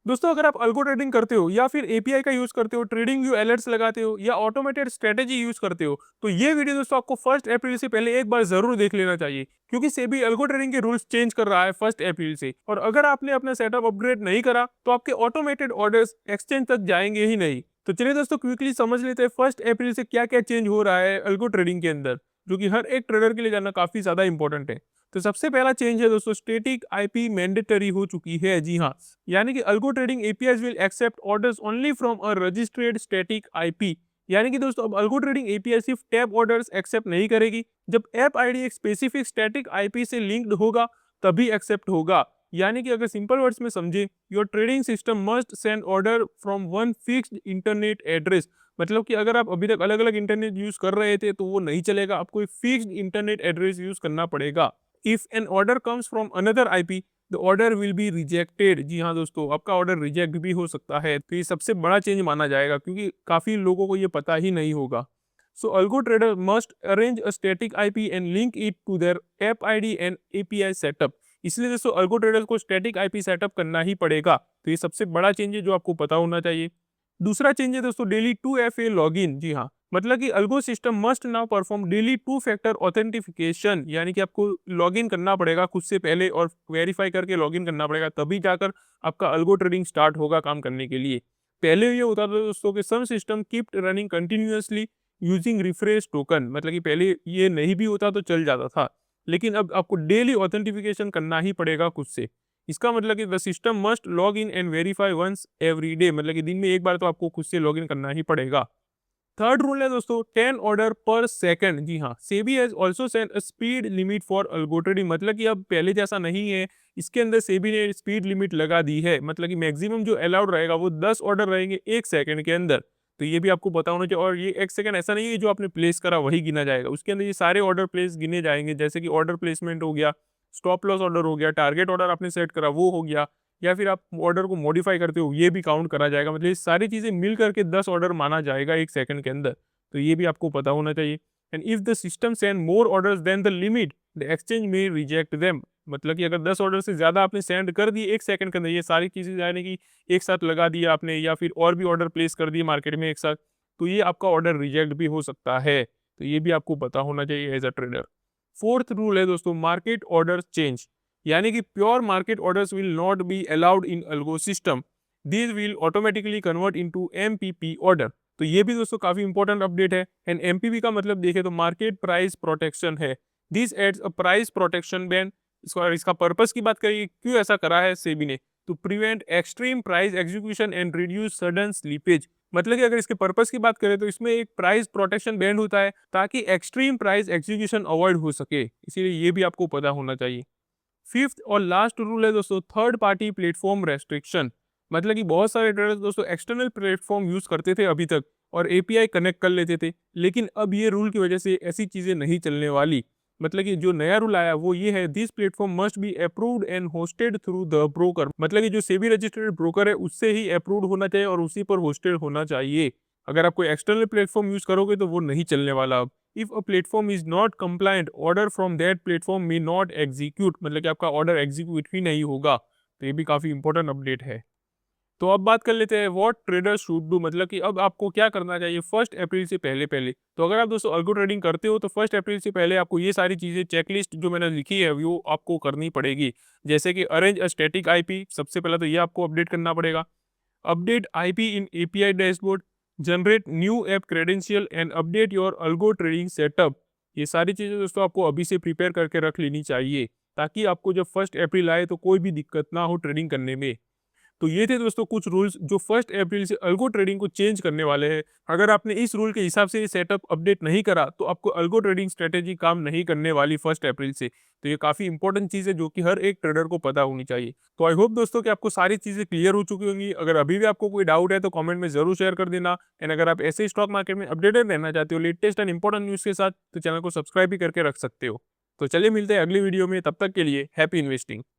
दोस्तों अगर आप अल्गो ट्रेडिंग करते हो या फिर एपीआई का यूज करते हो, ट्रेडिंग व्यू अलर्ट्स लगाते हो या ऑटोमेटेड स्ट्रेटेजी यूज करते हो, तो ये वीडियो दोस्तों आपको 1 अप्रैल से पहले एक बार जरूर देख लेना चाहिए, क्योंकि सेबी अल्गो ट्रेडिंग के रूल्स चेंज कर रहा है 1 अप्रैल से। और अगर आपने अपना सेटअप अपग्रेड नहीं करा तो आपके ऑटोमेटेड ऑर्डर्स एक्सचेंज तक जाएंगे ही नहीं। तो चलिए दोस्तों क्विकली समझ लेते हैं 1 अप्रैल से क्या क्या चेंज हो रहा है अल्गो ट्रेडिंग के अंदर, जो कि हर एक ट्रेडर के लिए जानना काफी ज्यादा इंपॉर्टेंट है। तो सबसे पहला चेंज है दोस्तों, स्टैटिक आईपी मैंडेटरी हो चुकी है। जी हाँ, यानी कि algo trading APIs will accept orders only from a registered static IP. यानी कि दोस्तों अब अल्गो ट्रेडिंग एपीआई सिर्फ टैब ऑर्डर्स एक्सेप्ट नहीं करेगी, जब ऐप आईडी एक स्पेसिफिक स्टैटिक आईपी से लिंक्ड होगा तभी एक्सेप्ट होगा। यानी कि अगर सिंपल वर्ड्स में समझे, your trading system must send order from one fixed internet address. मतलब कि अगर आप अभी तक अलग अलग इंटरनेट यूज कर रहे थे तो वो नहीं चलेगा, आपको एक फिक्स्ड इंटरनेट एड्रेस यूज करना पड़ेगा। If an order comes from another IP, the order will be rejected. जी हाँ दोस्तों, आपका ऑर्डर रिजेक्ट भी हो सकता है। तो ये सबसे बड़ा चेंज माना जाएगा, क्योंकि काफी लोगों को ये पता ही नहीं होगा। So algo trader must arrange a static IP and link it to their app ID and API setup. इसलिए दोस्तों अल्गो ट्रेडर को स्टैटिक आईपी सेटअप करना ही पड़ेगा। तो ये सबसे बड़ा चेंज है जो आपको पता होना चाहिए। दूसरा चेंज है दोस्तों, डेली 2FA लॉगिन। जी हाँ, मतलब कि algo system must now perform daily 2 factor authentication. यानी कि आपको लॉगिन करना पड़ेगा खुद से पहले और वेरीफाई करके लॉगिन करना पड़ेगा, तभी जाकर आपका अल्गो ट्रेडिंग स्टार्ट होगा काम करने के लिए। पहले ये होता था दोस्तों कि some system keep running continuously using refresh token. मतलब कि पहले ये नहीं भी होता तो चल जाता था, लेकिन अब आपको डेली ऑथेंटिफिकेशन करना ही पड़ेगा खुद से। इसका मतलब कि the system must log in and verify once every day. मतलब कि दिन में एक बार तो आपको खुद से लॉग इन करना ही पड़ेगा। थर्ड रूल है दोस्तों, 10 ऑर्डर पर सेकंड। जी हाँ, SEBI has also set a speed limit for algo trading. मतलब कि अब पहले जैसा नहीं है, इसके अंदर सेबी ने स्पीड लिमिट लगा दी है। मतलब कि मैक्सिमम जो अलाउड रहेगा वो 10 ऑर्डर रहेंगे 1 सेकंड के अंदर। तो ये भी आपको पता होना चाहिए। और ये 1 सेकंड ऐसा नहीं है जो आपने प्लेस करा वही गिना जाएगा, उसके अंदर ये सारे ऑर्डर प्लेस गिने जाएंगे। जैसे कि ऑर्डर प्लेसमेंट हो गया, स्टॉप लॉस ऑर्डर हो गया, टारगेट ऑर्डर आपने सेट करा वो हो गया, या फिर आप ऑर्डर को मॉडिफाई करते हो ये भी काउंट करा जाएगा। मतलब ये सारी चीजें मिल करके 10 ऑर्डर माना जाएगा 1 सेकंड के अंदर। तो ये भी आपको पता होना चाहिए। And if the system send more orders than the limit, the exchange में रिजेक्ट देम। मतलब कि अगर 10 ऑर्डर से ज्यादा आपने सेंड कर दिए 1 सेकंड के अंदर, ये सारी चीजें यानी कि एक साथ लगा दिया आपने, या फिर और भी ऑर्डर प्लेस कर दिए मार्केट में एक साथ, तो ये आपका ऑर्डर रिजेक्ट भी हो सकता है। तो ये भी आपको पता होना चाहिए as a trader. Fourth rule है दोस्तों, मार्केट ऑर्डर चेंज। यानी कि pure market orders will not be allowed in algo system, these will automatically convert into MPP order. तो ये भी दोस्तों काफी इंपॉर्टेंट अपडेट है। एंड एमपीपी का मतलब देखें तो मार्केट प्राइस प्रोटेक्शन है। This adds a price protection band. इसका पर्पस की बात करिए, क्यों ऐसा करा है सेबी ने, to prevent extreme price execution and reduce sudden slippage. मतलब कि अगर इसके पर्पस की बात करें तो इसमें एक प्राइस प्रोटेक्शन बैंड होता है, ताकि एक्सट्रीम प्राइस एग्जीक्यूशन अवॉइड हो सके। इसीलिए ये भी आपको पता होना चाहिए। फिफ्थ और लास्ट रूल है दोस्तों, थर्ड पार्टी प्लेटफॉर्म रेस्ट्रिक्शन। मतलब कि बहुत सारे ट्रेडर्स दोस्तों एक्सटर्नल प्लेटफॉर्म यूज करते थे अभी तक और एपीआई कनेक्ट कर लेते थे, लेकिन अब ये रूल की वजह से ऐसी चीजें नहीं चलने वाली। मतलब कि जो नया रूल आया वो ये है, this platform must be approved and hosted through the broker. मतलब कि जो सेबी रजिस्टर्ड ब्रोकर है उससे ही अप्रूव्ड होना चाहिए और उसी पर होस्टेड होना चाहिए। अगर आप कोई एक्सटर्नल प्लेटफॉर्म यूज करोगे तो वो नहीं चलने वाला अब। If a platform is not compliant, order from that platform may not execute. मतलब कि आपका ऑर्डर एग्जीक्यूट ही नहीं होगा। तो ये भी काफी इंपॉर्टेंट अपडेट है। तो अब बात कर लेते हैं व्हाट ट्रेडर शुड डू। मतलब कि अब आपको क्या करना चाहिए 1 अप्रैल से पहले पहले। तो अगर आप दोस्तों अल्गो ट्रेडिंग करते हो तो 1 अप्रैल से पहले आपको ये सारी चीजें चेकलिस्ट जो मैंने लिखी है वो आपको करनी पड़ेगी। जैसे कि अरेंज अ स्टैटिक आईपी, सबसे पहले तो ये आपको अपडेट करना पड़ेगा। Update IP in API dashboard, generate new app credential and update your algo trading setup. ये सारी चीजें दोस्तों आपको अभी से प्रिपेयर करके रख लेनी चाहिए, ताकि आपको जब 1 अप्रैल आए तो कोई भी दिक्कत ना हो ट्रेडिंग करने में। तो ये थे दोस्तों कुछ रूल्स जो 1 अप्रैल से अल्गो ट्रेडिंग को चेंज करने वाले हैं। अगर आपने इस रूल के हिसाब से ये सेटअप अपडेट नहीं करा तो आपको अल्गो ट्रेडिंग स्ट्रेटेजी काम नहीं करने वाली 1 अप्रैल से। तो ये काफी इंपॉर्टेंट चीज है जो कि हर एक ट्रेडर को पता होनी चाहिए। तो आई होप दोस्तों कि आपको सारी चीजें क्लियर हो चुकी होंगी। अगर अभी भी आपको कोई डाउट है तो कमेंट में जरूर शेयर कर देना। एंड अगर आप ऐसे स्टॉक मार्केट में अपडेटेड रहना चाहते हो लेटेस्ट एंड इंपॉर्टेंट न्यूज के साथ, तो चैनल को सब्सक्राइब भी करके रख सकते हो। तो चलिए मिलते हैं अगली वीडियो में, तब तक के लिए हैप्पी इन्वेस्टिंग।